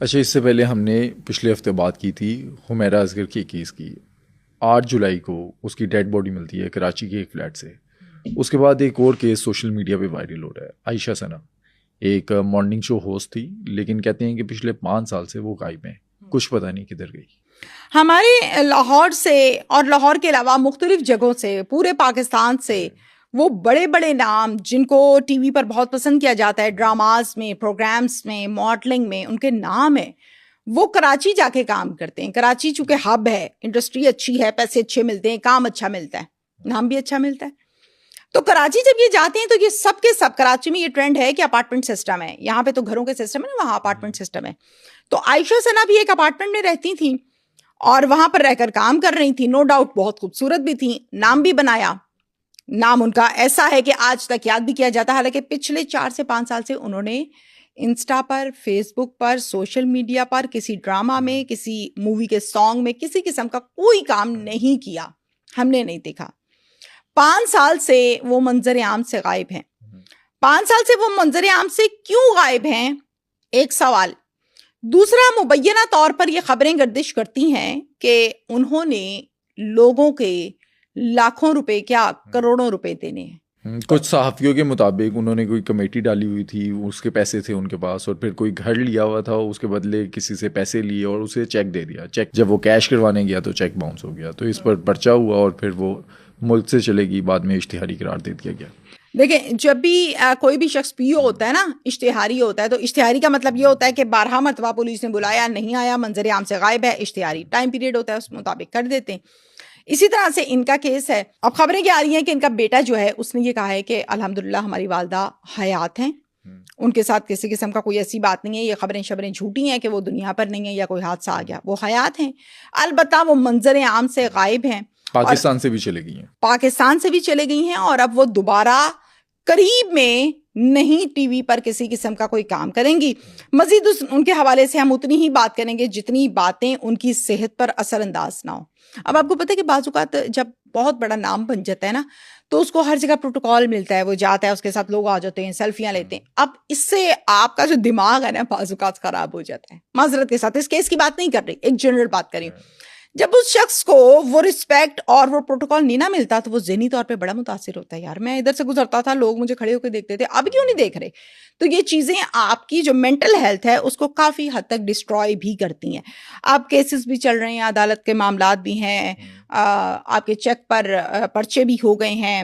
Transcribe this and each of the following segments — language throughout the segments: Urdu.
اچھا، اس سے پہلے ہم نے پچھلے ہفتے بات کی تھی حمیرہ اصغر کے کیس کی. 8 جولائی کو اس کی ڈیڈ باڈی ملتی ہے کراچی کے ایک فلیٹ سے. اس کے بعد ایک اور کیس سوشل میڈیا پہ وائرل ہو رہا ہے. عائشہ ثنا ایک مارننگ شو ہوسٹ تھی، لیکن کہتے ہیں کہ پچھلے 5 سال سے وہ غائب ہیں، کچھ پتہ نہیں کدھر گئی. ہمارے لاہور سے اور لاہور کے علاوہ مختلف جگہوں سے، پورے پاکستان سے وہ بڑے بڑے نام جن کو ٹی وی پر بہت پسند کیا جاتا ہے، ڈراماز میں، پروگرامز میں، ماڈلنگ میں ان کے نام ہیں، وہ کراچی جا کے کام کرتے ہیں. کراچی چونکہ ہب ہے، انڈسٹری اچھی ہے، پیسے اچھے ملتے ہیں، کام اچھا ملتا ہے، نام بھی اچھا ملتا ہے. تو کراچی جب یہ جاتے ہیں تو یہ سب کے سب، کراچی میں یہ ٹرینڈ ہے کہ اپارٹمنٹ سسٹم ہے. یہاں پہ تو گھروں کے سسٹم ہے نا، وہاں اپارٹمنٹ سسٹم ہے. تو عائشہ ثنا بھی ایک اپارٹمنٹ میں رہتی تھیں اور وہاں پر رہ کر کام کر رہی تھیں. نو ڈاؤٹ بہت خوبصورت بھی تھیں، نام بھی بنایا. نام ان کا ایسا ہے کہ آج تک یاد بھی کیا جاتا ہے. حالانکہ پچھلے 4 سے 5 سال سے انہوں نے انسٹا پر، فیس بک پر، سوشل میڈیا پر کسی ڈرامہ میں، کسی مووی کے سانگ میں کسی قسم کا کوئی کام نہیں کیا، ہم نے نہیں دیکھا. 5 سال سے وہ منظر عام سے غائب ہیں. 5 سال سے وہ منظر عام سے کیوں غائب ہیں؟ ایک سوال. دوسرا، مبینہ طور پر یہ خبریں گردش کرتی ہیں کہ انہوں نے لوگوں کے لاکھوں روپے، کیا کروڑوں روپے دینے ہیں. کچھ صحافیوں کے مطابق انہوں نے کوئی کمیٹی ڈالی ہوئی تھی، اس کے پیسے تھے ان کے پاس، اور پھر کوئی گھر لیا ہوا تھا، اس کے بدلے کسی سے پیسے لیے اور اسے چیک دے دیا. چیک جب وہ کیش کروانے گیا تو چیک باؤنس ہو گیا، تو اس پر پرچہ ہوا اور پھر وہ ملک سے چلے گی. بعد میں اشتہاری قرار دے دیا گیا. دیکھیں، جب بھی کوئی بھی شخص پی او ہوتا ہے نا، اشتہاری ہوتا ہے، تو اشتہاری کا مطلب یہ ہوتا ہے کہ 12 مرتبہ پولیس نے بلایا، نہیں آیا، منظر عام سے غائب ہے. اشتہاری ٹائم پیریڈ ہوتا ہے، اس مطابق کر دیتے ہیں. اسی طرح سے ان کا کیس ہے. اب خبریں کیا آ رہی ہیں کہ ان کا بیٹا جو ہے اس نے یہ کہا ہے کہ الحمدللہ ہماری والدہ حیات ہیں، ان کے ساتھ کسی قسم کا کوئی ایسی بات نہیں ہے، یہ خبریں جھوٹی ہیں کہ وہ دنیا پر نہیں ہے یا کوئی حادثہ آ گیا، وہ حیات ہیں. البتہ وہ منظر عام سے غائب ہیں. پاکستان سے بھی چلے گئی ہیں. پاکستان سے بھی چلے گئی ہیں، اور اب وہ دوبارہ قریب میں نہیں ٹی وی پر کسی قسم کا کوئی کام کریں گی. مزید ان کے حوالے سے ہم اتنی ہی بات کریں گے جتنی باتیں ان کی صحت پر اثر انداز نہ ہو. اب آپ کو پتہ ہے کہ بعض اوقات جب بہت بڑا نام بن جاتا ہے نا، تو اس کو ہر جگہ پروٹوکول ملتا ہے، وہ جاتا ہے، اس کے ساتھ لوگ آ جاتے ہیں، سیلفیاں لیتے ہیں. اب اس سے آپ کا جو دماغ ہے نا بعض اوقات خراب ہو جاتا ہے. معذرت کے ساتھ اس کیس کی بات نہیں کر رہی، ایک جنرل بات کر رہی ہوں. جب اس شخص کو وہ رسپیکٹ اور وہ پروٹوکول نہیں نہ ملتا تو وہ ذہنی طور پہ بڑا متاثر ہوتا ہے. یار میں ادھر سے گزرتا تھا، لوگ مجھے کھڑے ہو کے دیکھتے تھے، اب کیوں نہیں دیکھ رہے؟ تو یہ چیزیں آپ کی جو مینٹل ہیلتھ ہے اس کو کافی حد تک ڈسٹروائے بھی کرتی ہیں. آپ کیسز بھی چل رہے ہیں، عدالت کے معاملات بھی ہیں، آپ کے چیک پر پرچے بھی ہو گئے ہیں،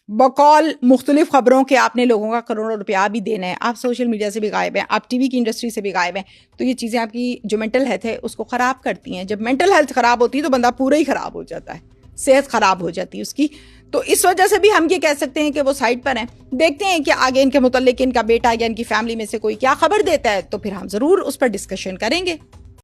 بقول مختلف خبروں کے آپ نے لوگوں کا کروڑوں روپیہ بھی دینا ہے. آپ سوشل میڈیا سے بھی غائب ہیں، آپ ٹی وی کی انڈسٹری سے بھی غائب ہیں. تو یہ چیزیں آپ کی جو مینٹل ہیلتھ ہے اس کو خراب کرتی ہیں. جب مینٹل ہیلتھ خراب ہوتی ہے تو بندہ پورا ہی خراب ہو جاتا ہے، صحت خراب ہو جاتی ہے اس کی. تو اس وجہ سے بھی ہم یہ کہہ سکتے ہیں کہ وہ سائڈ پر ہیں. دیکھتے ہیں کہ آگے ان کے متعلق ان کا بیٹا یا ان کی فیملی میں سے کوئی کیا خبر دیتا ہے، تو پھر ہم ضرور اس پر ڈسکشن کریں گے.